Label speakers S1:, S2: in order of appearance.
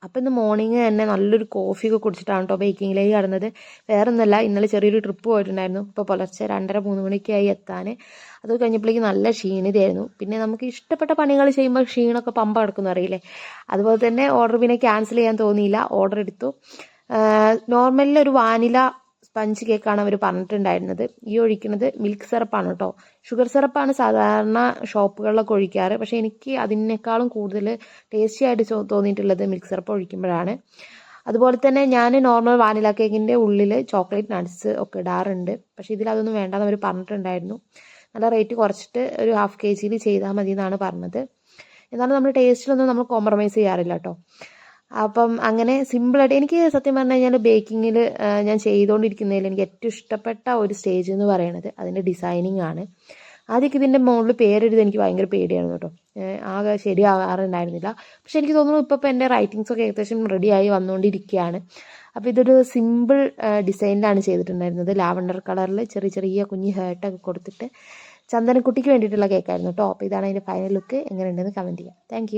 S1: അപ്പോൾ ഇന്ന് മോർണിംഗ് തന്നെ നല്ലൊരു കോഫിയൊക്കെ കുടിച്ചിട്ടാണ് കേട്ടോ ബേക്കിങ്ങിലേക്ക് കടന്നത്. വേറെ ഒന്നുമല്ല, ഇന്നലെ ചെറിയൊരു ട്രിപ്പ് പോയിട്ടുണ്ടായിരുന്നു. ഇപ്പോൾ പുലർച്ചെ 2:30-3 മണിക്കായി എത്താൻ. അത് കഴിഞ്ഞപ്പോഴേക്കും നല്ല ക്ഷീണിതയായിരുന്നു. പിന്നെ നമുക്ക് ഇഷ്ടപ്പെട്ട പണികൾ ചെയ്യുമ്പോൾ ക്ഷീണമൊക്കെ പമ്പ കിടക്കുന്നു അറിയില്ലേ, അതുപോലെ തന്നെ ഓർഡർ പിന്നെ ക്യാൻസൽ ചെയ്യാൻ തോന്നിയില്ല, ഓർഡർ എടുത്തു. നോർമലിൽ ഒരു വാനില സ്പഞ്ച് കേക്കാണ് അവർ പറഞ്ഞിട്ടുണ്ടായിരുന്നത്. ഈ ഒഴിക്കുന്നത് മിൽക്ക് സിറപ്പാണ് കേട്ടോ. ഷുഗർ സിറപ്പാണ് സാധാരണ ഷോപ്പുകളിലൊക്കെ ഒഴിക്കാറ്, പക്ഷേ എനിക്ക് അതിനേക്കാളും കൂടുതൽ ടേസ്റ്റി ആയിട്ട് തോന്നിയിട്ടുള്ളത് മിൽക്ക് സിറപ്പ് ഒഴിക്കുമ്പോഴാണ്. അതുപോലെ തന്നെ ഞാൻ നോർമൽ വാനില കേക്കിൻ്റെ ഉള്ളിൽ ചോക്ലേറ്റ് നട്ട്സ് ഒക്കെ ഇടാറുണ്ട്, പക്ഷേ ഇതിലതൊന്നും വേണ്ടെന്ന് അവർ പറഞ്ഞിട്ടുണ്ടായിരുന്നു. നല്ല റേറ്റ് കുറച്ചിട്ട് ഒരു 1/2 kg ചെയ്താൽ മതി എന്നാണ് പറഞ്ഞത്. എന്നാലും നമ്മൾ ടേസ്റ്റിലൊന്നും നമ്മൾ കോംപ്രമൈസ് ചെയ്യാറില്ല കേട്ടോ. അപ്പം അങ്ങനെ സിമ്പിളായിട്ട് എനിക്ക് സത്യം പറഞ്ഞു കഴിഞ്ഞാൽ ബേക്കിങ്ങിൽ ഞാൻ ചെയ്തുകൊണ്ടിരിക്കുന്നതിൽ എനിക്ക് ഏറ്റവും ഇഷ്ടപ്പെട്ട ഒരു സ്റ്റേജ് എന്ന് പറയുന്നത് അതിൻ്റെ ഡിസൈനിങ് ആണ്. ആദ്യമൊക്കെ ഇതിൻ്റെ മുകളിൽ പേരെഴുതി എനിക്ക് ഭയങ്കര പേടിയായിരുന്നു കേട്ടോ, ആകെ ശരിയാകാറുണ്ടായിരുന്നില്ല. പക്ഷെ എനിക്ക് തോന്നുന്നു ഇപ്പോൾ എൻ്റെ റൈറ്റിങ്സൊക്കെ ഏകദേശം റെഡിയായി വന്നുകൊണ്ടിരിക്കുകയാണ്. അപ്പോൾ ഇതൊരു സിമ്പിൾ ഡിസൈനിലാണ് ചെയ്തിട്ടുണ്ടായിരുന്നത്. ലാവണ്ടർ കളറിൽ ചെറിയ ചെറിയ കുഞ്ഞ് ഹേർട്ടൊക്കെ കൊടുത്തിട്ട് ചന്ദനക്കുട്ടിക്ക് വേണ്ടിയിട്ടുള്ള കേക്കായിരുന്നു കേട്ടോ. അപ്പോൾ ഇതാണ് അതിൻ്റെ ഫൈനൽ ലുക്ക്. എങ്ങനെയുണ്ടെന്ന് കമൻറ്റ് ചെയ്യാം. താങ്ക്